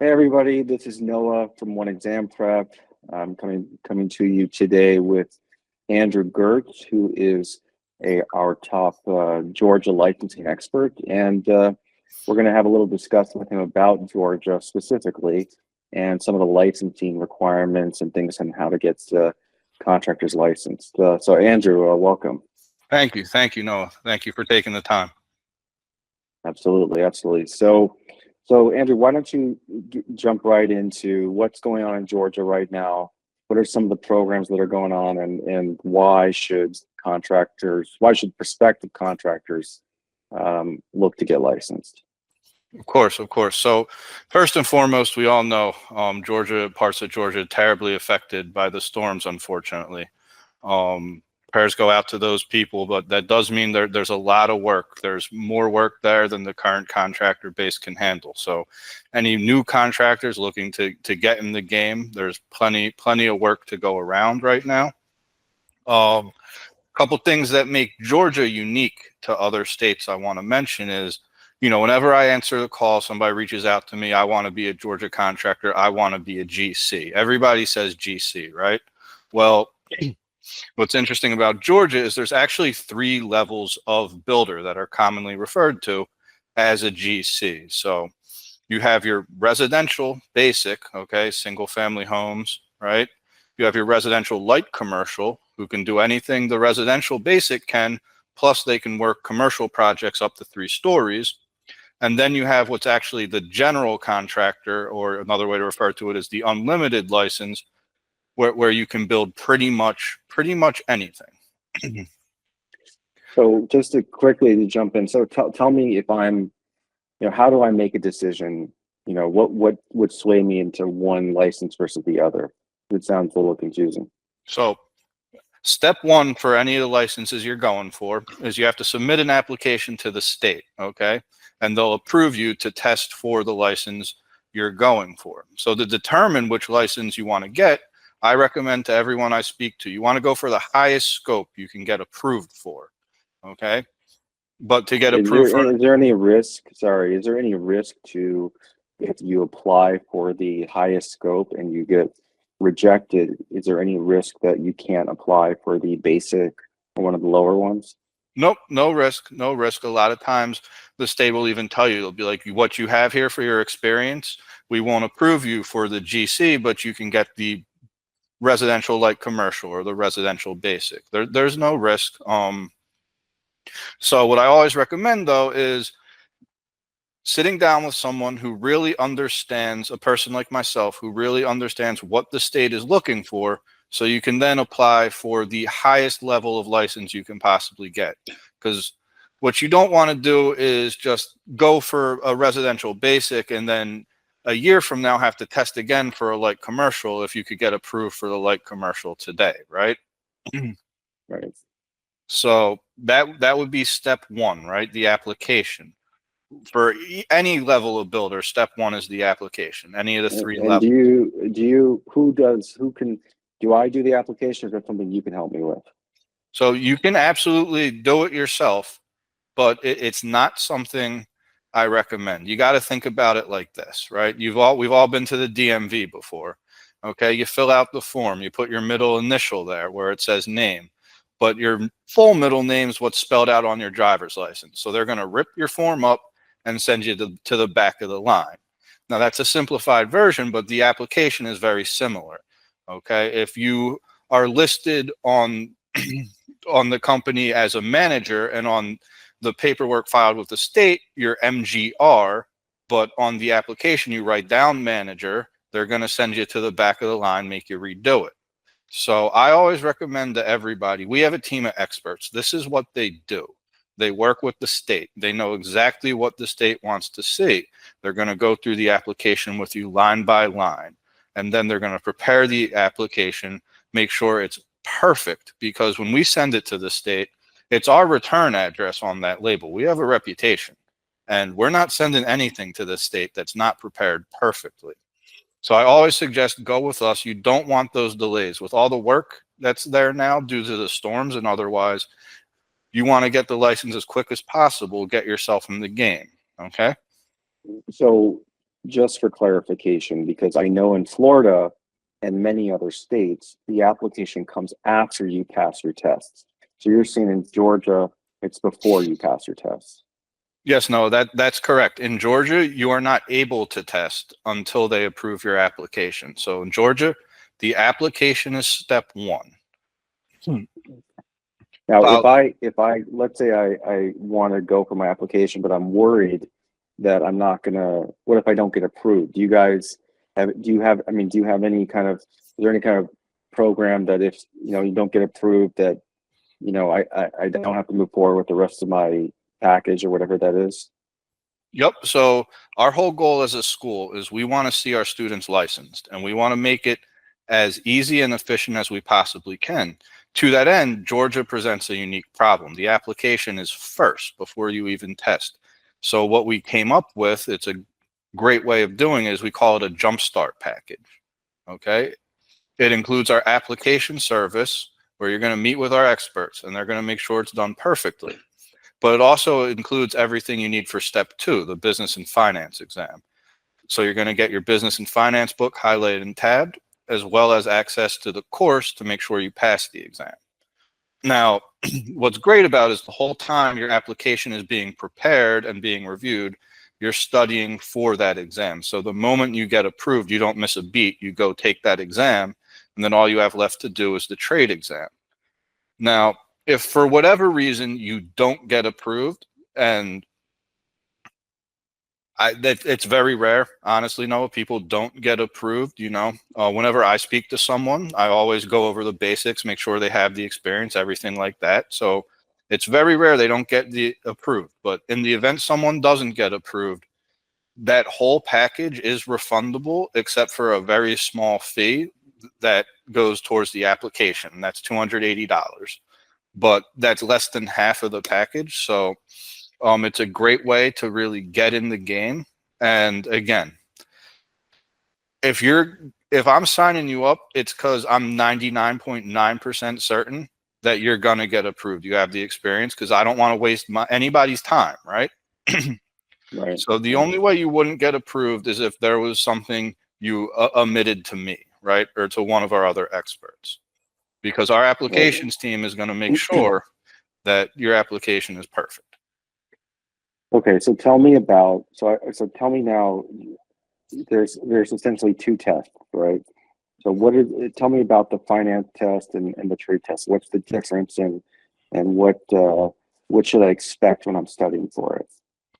Hey everybody, this is Noah from One Exam Prep. I'm coming to you today with Andrew Gertz, who is our top Georgia licensing expert, and we're going to have a little discussion with him about Georgia specifically and some of the licensing requirements and things and how to get contractors licensed. So Andrew, welcome. Thank you, Noah. Thank you for taking the time. Absolutely, absolutely. So Andrew, why don't you jump right into what's going on in Georgia right now? What are some of the programs that are going on, and why should prospective contractors look to get licensed? Of course, of course. So first and foremost, we all know parts of Georgia, terribly affected by the storms, unfortunately. Prayers go out to those people, but that does mean there's a lot of work. There's more work there than the current contractor base can handle. So any new contractors looking to get in the game, there's plenty of work to go around right now. Couple things that make Georgia unique to other states I want to mention is, whenever I answer the call, somebody reaches out to me, I want to be a Georgia contractor, I want to be a GC. Everybody says GC, right? Well, what's interesting about Georgia is there's actually 3 levels of builder that are commonly referred to as a GC. So you have your residential basic, okay, single family homes, right? You have your residential light commercial, who can do anything the residential basic can, plus they can work commercial projects up to 3 stories. And then you have what's actually the general contractor, or another way to refer to it is the unlimited license, where you can build pretty much anything. So just to quickly jump in, so tell me if I'm, how do I make a decision? What would sway me into one license versus the other? It sounds a little confusing. So step 1 for any of the licenses you're going for is you have to submit an application to the state, okay? And they'll approve you to test for the license you're going for. So to determine which license you want to get, I recommend to everyone I speak to, you want to go for the highest scope you can get approved for, okay? But to get approved for... Is there any risk, to, if you apply for the highest scope and you get rejected, is there any risk that you can't apply for the basic or one of the lower ones? Nope, no risk. A lot of times the state will even tell you, they'll be like, what you have here for your experience, we won't approve you for the GC, but you can get the residential light commercial or the residential basic. There's no risk. So what I always recommend, though, is sitting down with someone who really understands, a person like myself, who really understands what the state is looking for, so you can then apply for the highest level of license you can possibly get. Because what you don't want to do is just go for a residential basic and then a year from now have to test again for a light commercial if you could get approved for the light commercial today, right? Right. So that would be step 1, right? The application. For any level of builder, step 1 is the application. Any of the 3 levels. Do I do the application, or is that something you can help me with? So you can absolutely do it yourself, but it's not something I recommend. You got to think about it like this, right? We've all been to the DMV before. Okay, you fill out the form, you put your middle initial there where it says name, but your full middle name is what's spelled out on your driver's license. So they're going to rip your form up and send you to the back of the line. Now that's a simplified version, but the application is very similar. Okay, if you are listed on on the company as a manager, and on the paperwork filed with the state, you're MGR, but on the application you write down manager, they're going to send you to the back of the line, make you redo it. So I always recommend to everybody, we have a team of experts. This is what they do. They work with the state. They know exactly what the state wants to see. They're going to go through the application with you line by line, and then they're going to prepare the application, make sure it's perfect, because when we send it to the state, it's our return address on that label. We have a reputation, and we're not sending anything to the state that's not prepared perfectly. So I always suggest go with us. You don't want those delays with all the work that's there now due to the storms and otherwise. You want to get the license as quick as possible, get yourself in the game. Okay. So just for clarification, because I know in Florida and many other states, the application comes after you pass your tests. So you're saying in Georgia, it's before you pass your tests. Yes, no, that's correct. In Georgia, you are not able to test until they approve your application. So in Georgia, the application is step one. Now, Fol- if I let's say I want to go for my application, but I'm worried that I'm not gonna, what if I don't get approved? Do you guys do you have, I mean, do you have any kind of, is there any kind of program that if, you know, you don't get approved that, you know, I don't have to move forward with the rest of my package or whatever that is? Yep. So our whole goal as a school is we want to see our students licensed, and we want to make it as easy and efficient as we possibly can. To that end, Georgia presents a unique problem. The application is first before you even test. So what we came up with, it's a great way of doing it, is we call it a jumpstart package. Okay. It includes our application service where you're going to meet with our experts and they're going to make sure it's done perfectly. But it also includes everything you need for step two, the business and finance exam. So you're going to get your business and finance book highlighted and tabbed, as well as access to the course to make sure you pass the exam. Now, what's great about it is the whole time your application is being prepared and being reviewed, you're studying for that exam. So the moment you get approved, you don't miss a beat. You go take that exam, and then all you have left to do is the trade exam. Now, if for whatever reason you don't get approved, and it's very rare, honestly, Noah, people don't get approved. Whenever I speak to someone, I always go over the basics, make sure they have the experience, everything like that. So it's very rare they don't get the approved. But in the event someone doesn't get approved, that whole package is refundable, except for a very small fee that goes towards the application. That's $280. But that's less than half of the package. So it's a great way to really get in the game. And again, if I'm signing you up, it's because I'm 99.9% certain that you're going to get approved. You have the experience, because I don't want to waste anybody's time, right? Right. So the Right. only way you wouldn't get approved is if there was something you omitted to me, right? Or to one of our other experts, because our Right. applications team is going to make sure that your application is perfect. Okay, so tell me about, so tell me now, there's essentially two tests, right? So tell me about the finance test and the trade test. What's the difference, and what should I expect when I'm studying for it?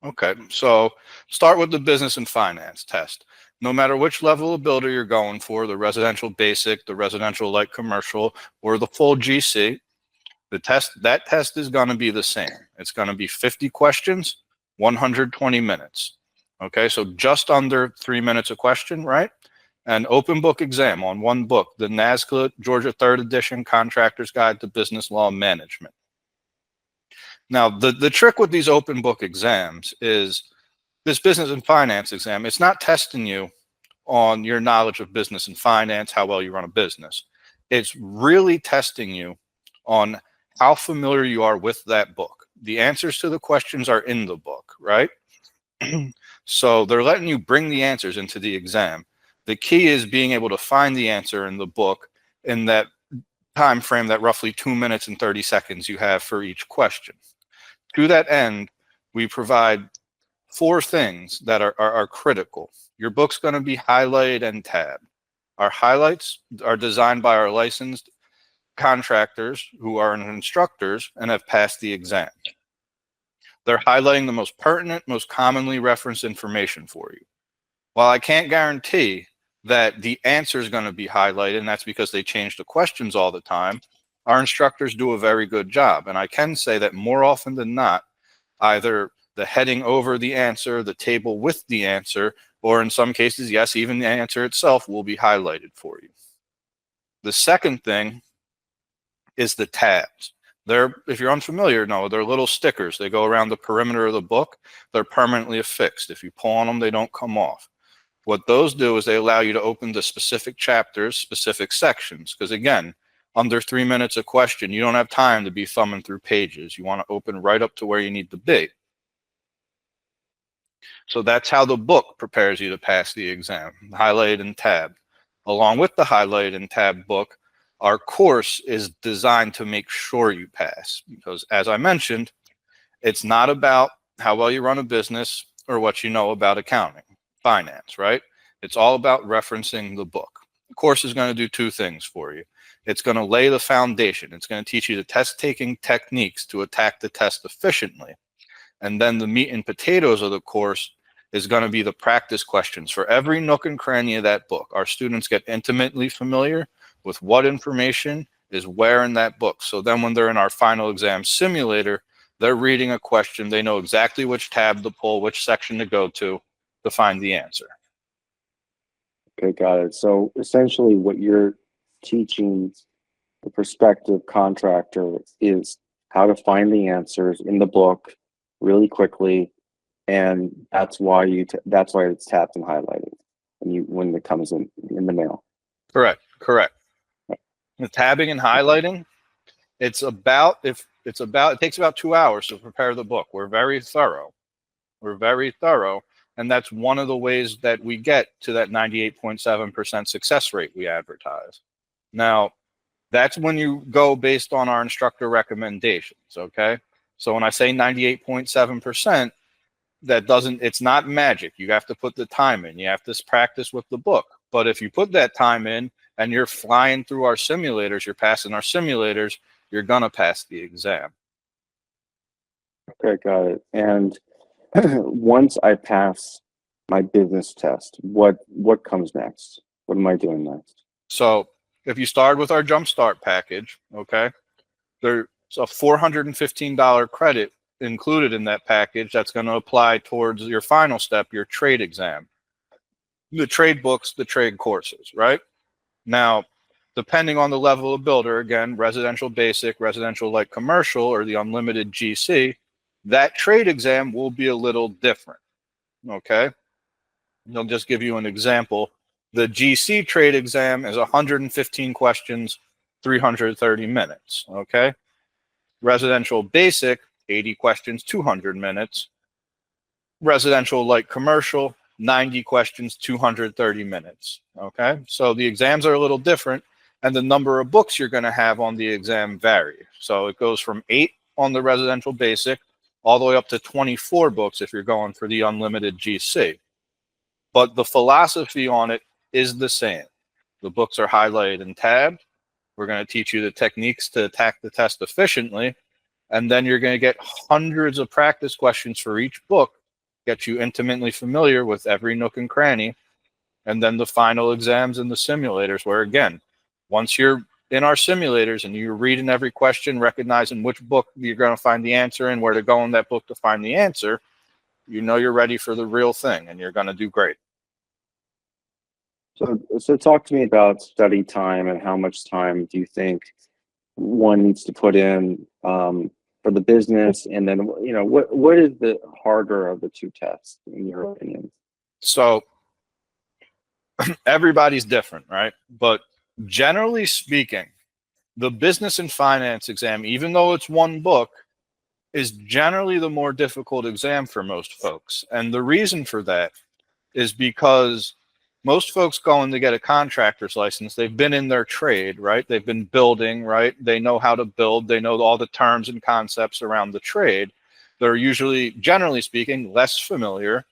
Okay, so start with the business and finance test. No matter which level of builder you're going for, the residential basic, the residential light commercial, or the full GC, that test is going to be the same. It's going to be 50 questions, 120 minutes. Okay, so just under 3 minutes a question, right? An open book exam on one book, the NASCLA Georgia 3rd Edition Contractor's Guide to Business Law Management. Now, the trick with these open book exams is this business and finance exam, it's not testing you on your knowledge of business and finance, how well you run a business. It's really testing you on how familiar you are with that book. The answers to the questions are in the book, right? So they're letting you bring the answers into the exam. The key is being able to find the answer in the book in that time frame, that roughly 2 minutes and 30 seconds you have for each question. To that end, we provide 4 things that are critical. Your book's going to be highlighted and tabbed. Our highlights are designed by our licensed contractors who are instructors and have passed the exam. They're highlighting the most pertinent, most commonly referenced information for you. While I can't guarantee that the answer is going to be highlighted, and that's because they change the questions all the time, our instructors do a very good job. And I can say that more often than not, either the heading over the answer, the table with the answer, or in some cases, yes, even the answer itself will be highlighted for you. The second thing is the tabs. If you're unfamiliar, no, they're little stickers. They go around the perimeter of the book. They're permanently affixed. If you pull on them, they don't come off. What those do is they allow you to open to specific chapters, specific sections. Because again, under 3 minutes a question, you don't have time to be thumbing through pages. You want to open right up to where you need to be. So that's how the book prepares you to pass the exam, highlighted and tabbed. Along with the highlighted and tabbed book, our course is designed to make sure you pass, because as I mentioned, it's not about how well you run a business or what you know about accounting, finance, right? It's all about referencing the book. The course is going to do two things for you. It's going to lay the foundation. It's going to teach you the test-taking techniques to attack the test efficiently. And then the meat and potatoes of the course is going to be the practice questions. For every nook and cranny of that book, our students get intimately familiar with what information is where in that book. So then when they're in our final exam simulator, they're reading a question. They know exactly which tab to pull, which section to go to find the answer. Okay, got it. So essentially what you're teaching the prospective contractor is how to find the answers in the book really quickly, and that's why it's tapped and highlighted when it comes in the mail. Correct. The tabbing and highlighting, it takes about 2 hours to prepare the book. We're very thorough, and that's one of the ways that we get to that 98.7% success rate we advertise. Now, that's when you go based on our instructor recommendations, okay? So when I say 98.7%, it's not magic. You have to put the time in. You have to practice with the book. But if you put that time in and you're flying through our simulators, you're passing our simulators, you're going to pass the exam. Okay, got it. And once I pass my business test, what comes next? What am I doing next? So if you start with our Jumpstart package, okay, there's a $415 credit included in that package that's going to apply towards your final step, your trade exam, the trade books, the trade courses, right? Now, depending on the level of builder, again, residential basic, residential light commercial, or the unlimited GC, that trade exam will be a little different, okay? I'll just give you an example. The GC trade exam is 115 questions, 330 minutes, okay? Residential basic, 80 questions, 200 minutes. Residential light commercial, 90 questions, 230 minutes, okay? So the exams are a little different, and the number of books you're going to have on the exam vary. So it goes from 8 on the residential basic all the way up to 24 books if you're going for the unlimited GC. But the philosophy on it is the same. The books are highlighted and tabbed. We're going to teach you the techniques to attack the test efficiently. And then you're going to get hundreds of practice questions for each book, get you intimately familiar with every nook and cranny. And then the final exams in the simulators, where again, once you're in our simulators and you're reading every question, recognizing which book you're going to find the answer in, where to go in that book to find the answer, you know you're ready for the real thing and you're going to do great. So talk to me about study time and how much time do you think one needs to put in for the business, and then what is the harder of the two tests in your opinion? So everybody's different, right? But generally speaking, the business and finance exam, even though it's one book, is generally the more difficult exam for most folks. And the reason for that is because most folks going to get a contractor's license, they've been in their trade, right? They've been building, right? They know how to build. They know all the terms and concepts around the trade. They're usually, generally speaking, less familiar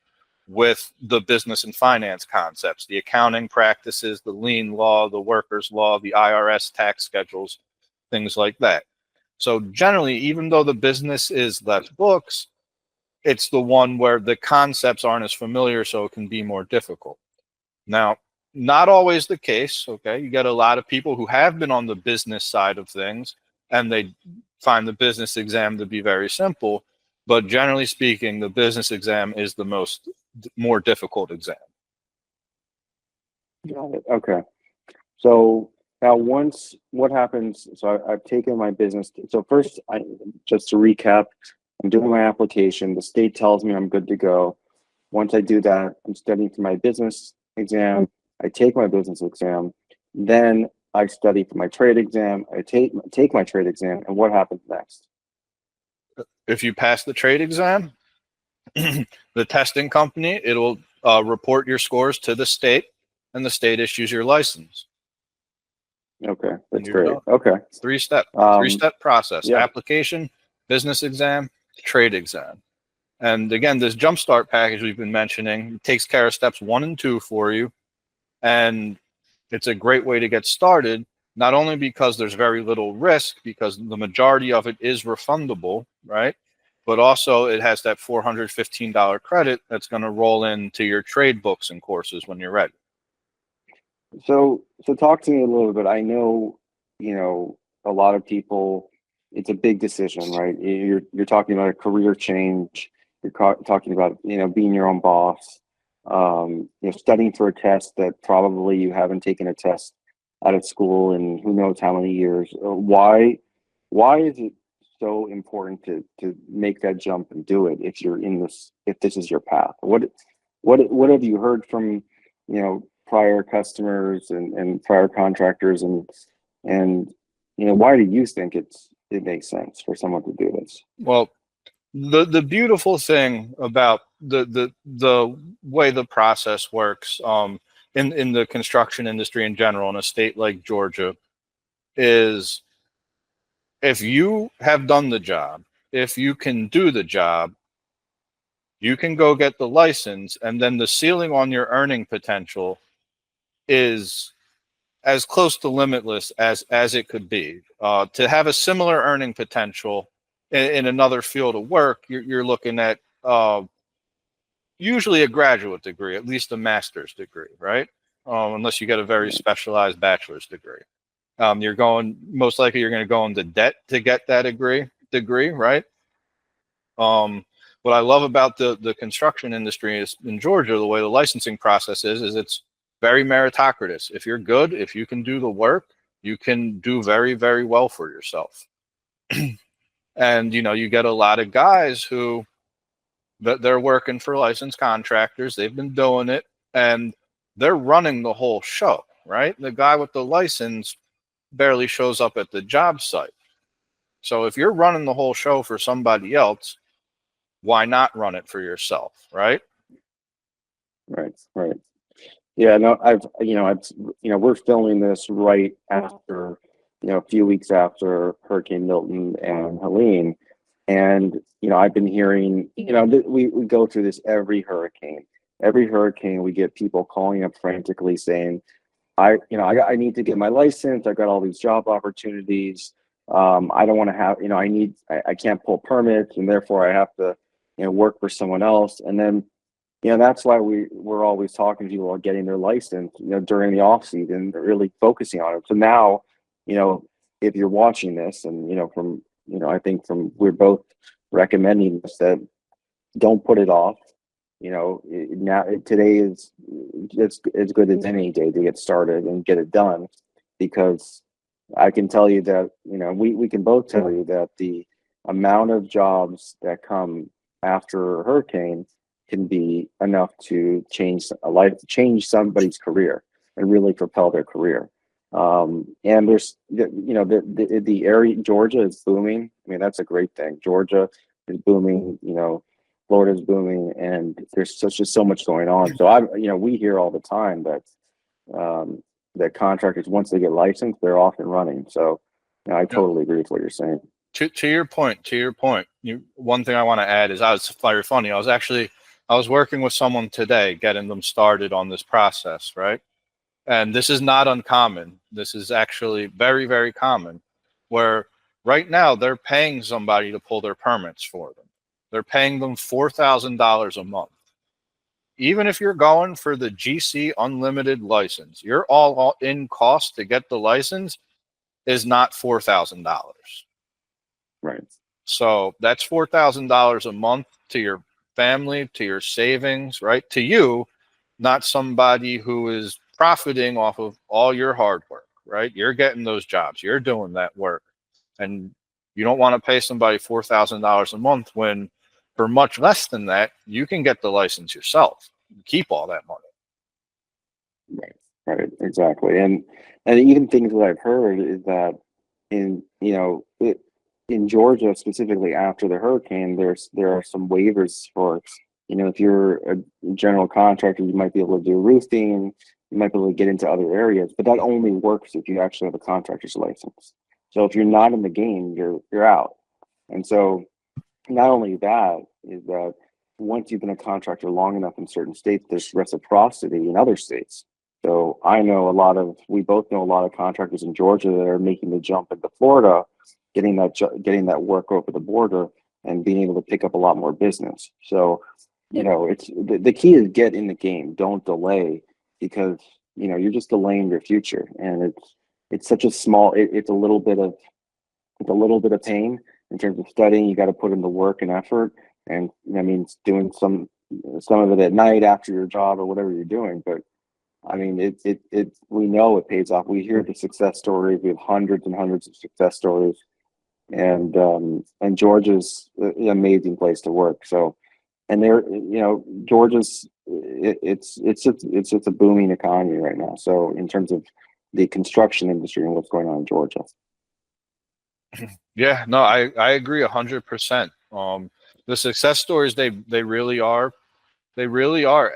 with the business and finance concepts, the accounting practices, the lien law, the workers' law, the IRS tax schedules, things like that. So generally, even though the business is less books, it's the one where the concepts aren't as familiar, so it can be more difficult. Now, not always the case, okay? You get a lot of people who have been on the business side of things, and they find the business exam to be very simple, but generally speaking, the business exam is the more difficult exam. Got it. Okay. So now what happens, so I've taken my business. So first, just to recap, I'm doing my application. The state tells me I'm good to go. Once I do that, I'm studying for my business exam. I take my business exam. Then I study for my trade exam. I take my trade exam. And what happens next? If you pass the trade exam, The testing company, it'll report your scores to the state, and the state issues your license. Okay, And that's you're great. done. Okay. Three-step process: Yeah. application, business exam, trade exam. And again, this jumpstart package we've been mentioning takes care of steps 1 and 2 for you. And it's a great way to get started, not only because there's very little risk, because the majority of it is refundable, right? But also it has that $415 credit that's going to roll into your trade books and courses when you're ready. So talk to me a little bit. I know, a lot of people, it's a big decision, right? You're talking about a career change. You're talking about, being your own boss, studying for a test that probably you haven't taken a test out of school in who knows how many years. Why is it so important to make that jump and do it if this is your path? What have you heard from, prior customers and prior contractors and why do you think it makes sense for someone to do this? Well, the beautiful thing about the way the process works in the construction industry in general in a state like Georgia is, if you have done the job, if you can do the job, you can go get the license, and then the ceiling on your earning potential is as close to limitless as it could be. To have a similar earning potential in another field of work, you're looking at usually a graduate degree, at least a master's degree, right? Unless you get a very specialized bachelor's degree. Most likely you're going to go into debt to get that degree, right? What I love about the construction industry is in Georgia, the way the licensing process is it's very meritocratic. If you're good, if you can do the work, you can do very, very well for yourself. And, you get a lot of guys who they're working for licensed contractors. They've been doing it and they're running the whole show, right? The guy with the license barely shows up at the job site. So if you're running the whole show for somebody else, why not run it for yourself, right? Right. Yeah, no, we're filming this right after, a few weeks after Hurricane Milton and Helene. And, I've been hearing, we go through this every hurricane. Every hurricane, we get people calling up frantically saying, I need to get my license. I got all these job opportunities. I don't want to have, I can't pull permits and therefore I have to, work for someone else. And then, that's why we're always talking to people about getting their license, during the off season, really focusing on it. So now, if you're watching this and, from, I think we're both recommending this, that don't put it off. Now today is it's as good as any day to get started and get it done, because I can tell you that, we can both tell you that the amount of jobs that come after a hurricane can be enough to change a life, change somebody's career and really propel their career. And there's, the area, Georgia is booming. I mean, that's a great thing. Georgia is booming, Florida's booming, and there's just so much going on. So we hear all the time that, that contractors, once they get licensed, they're off and running. So I totally agree with what you're saying. To your point, one thing I want to add is, I was very funny. I was working with someone today, getting them started on this process, right? And this is not uncommon. This is actually very, very common, where right now they're paying somebody to pull their permits for them. They're paying them $4,000 a month. Even if you're going for the GC unlimited license, your all in cost to get the license is not $4,000. Right. So that's $4,000 a month to your family, to your savings, right? To you, not somebody who is profiting off of all your hard work, right? You're getting those jobs, you're doing that work, and you don't want to pay somebody $4,000 a month when for much less than that, you can get the license yourself, keep all that money. Right, exactly. And even things that I've heard is that in Georgia, specifically after the hurricane, there are some waivers for if you're a general contractor, you might be able to do roofing, you might be able to get into other areas, but that only works if you actually have a contractor's license. So if you're not in the game, you're out. And so not only that is that once you've been a contractor long enough in certain states, there's reciprocity in other states. So we both know a lot of contractors in Georgia that are making the jump into Florida, getting that work over the border and being able to pick up a lot more business. So, it's the key is get in the game, don't delay, because you're just delaying your future. And it's such a small, it's a little bit of pain in terms of studying. You got to put in the work and effort, and I mean, it's doing some of it at night after your job or whatever you're doing. But I mean, we know it pays off. We hear the success stories. We have hundreds and hundreds of success stories, and Georgia's an amazing place to work. So, and Georgia's it's just a booming economy right now. So in terms of the construction industry and what's going on in Georgia. Yeah, no, I agree 100%. The success stories, they really are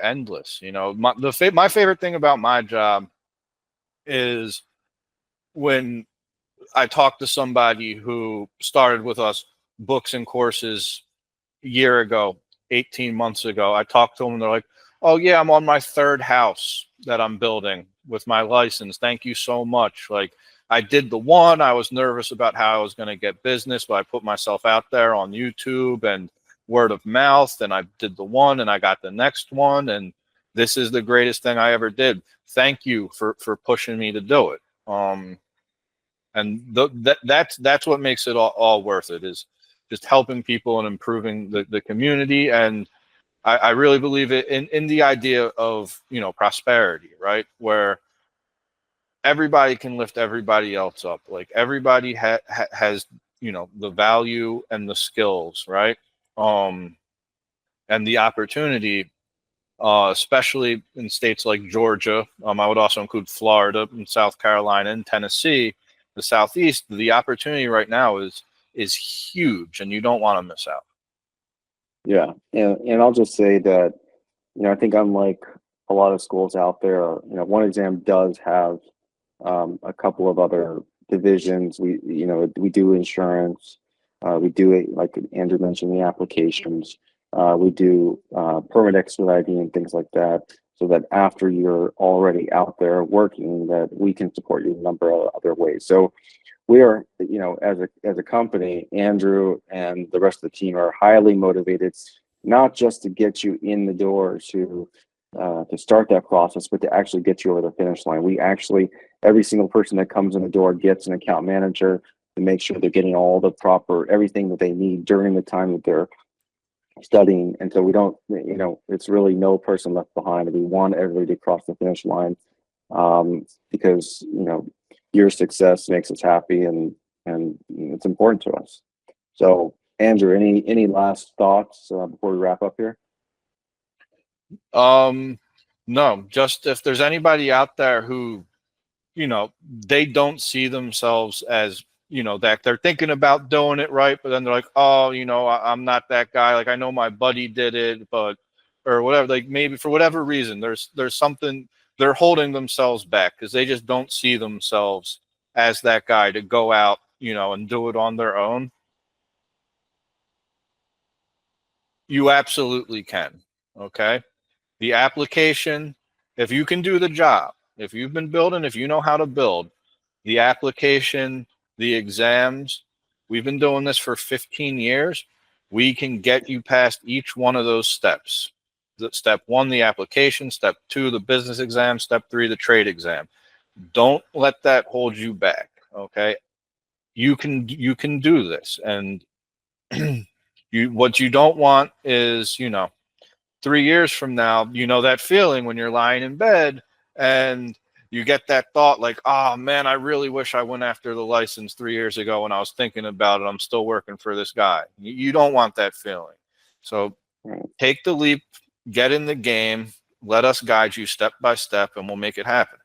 endless. My favorite thing about my job is when I talk to somebody who started with us books and courses a year ago, 18 months ago. I talked to them and they're like, "Oh yeah, I'm on my third house that I'm building with my license. Thank you so much." Like, I did the one, I was nervous about how I was going to get business, but I put myself out there on YouTube and word of mouth, and I did the one and I got the next one, and this is the greatest thing I ever did. Thank you for pushing me to do it. And that's what makes it all worth it, is just helping people and improving the community. And I really believe it in the idea of, prosperity, right? Where everybody can lift everybody else up. Like, everybody has, the value and the skills, right? And the opportunity, especially in states like Georgia. I would also include Florida and South Carolina and Tennessee, the Southeast. The opportunity right now is huge, and you don't want to miss out. Yeah, and I'll just say that I think unlike a lot of schools out there, One Exam does have a couple of other divisions. We do insurance, we do it, like Andrew mentioned, the applications. We do permit expediting and things like that, so that after you're already out there working, that we can support you in a number of other ways. So we are, as a company, Andrew and the rest of the team are highly motivated, not just to get you in the door to start that process, but to actually get you over the finish line. We actually, every single person that comes in the door gets an account manager to make sure they're getting all the proper, everything that they need during the time that they're studying. And so we don't, it's really no person left behind. We want everybody to cross the finish line, because, your success makes us happy, and it's important to us. So Andrew, any last thoughts before we wrap up here? No, just if there's anybody out there who, they don't see themselves as, that they're thinking about doing it right, but then they're like, "Oh, I'm not that guy. Like, I know my buddy did it, but," or whatever, like, maybe for whatever reason, there's something, they're holding themselves back because they just don't see themselves as that guy to go out, and do it on their own. You absolutely can. Okay. The application, if you can do the job, if you've been building, if you know how to build, the application, the exams, we've been doing this for 15 years. We can get you past each one of those steps. Step 1, the application. Step 2, the business exam. Step 3, the trade exam. Don't let that hold you back. Okay. You can do this. And what you don't want is, 3 years from now, that feeling when you're lying in bed and you get that thought like, "Oh man, I really wish I went after the license 3 years ago when I was thinking about it. I'm still working for this guy." You don't want that feeling. So take the leap, get in the game, let us guide you step by step, and we'll make it happen.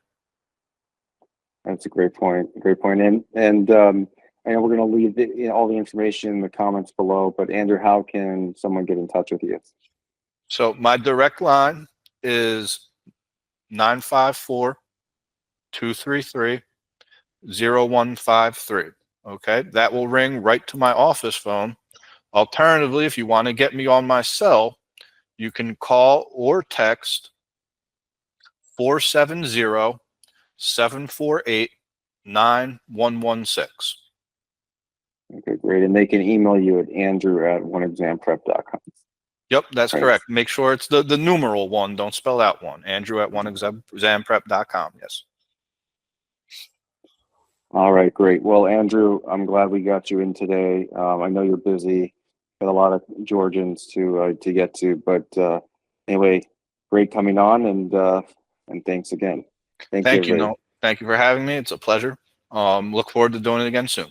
That's a great point. Great point. And I know we're going to leave all the information in the comments below, but Andrew, how can someone get in touch with you? So my direct line is 954-233-0153. Okay, that will ring right to my office phone. Alternatively, if you want to get me on my cell, you can call or text 470-748-9116. Okay, great. And they can email you at andrew@oneexamprep.com. Yep, that's Right. correct. Make sure it's the numeral one. Don't spell out one. Andrew at oneexamprep.com. Yes. All right, great. Well, Andrew, I'm glad we got you in today. I know you're busy, got a lot of Georgians to get to, but anyway, great coming on, and thanks again. Thank you, Thank you. everybody. No, thank you for having me. It's a pleasure. Look forward to doing it again soon.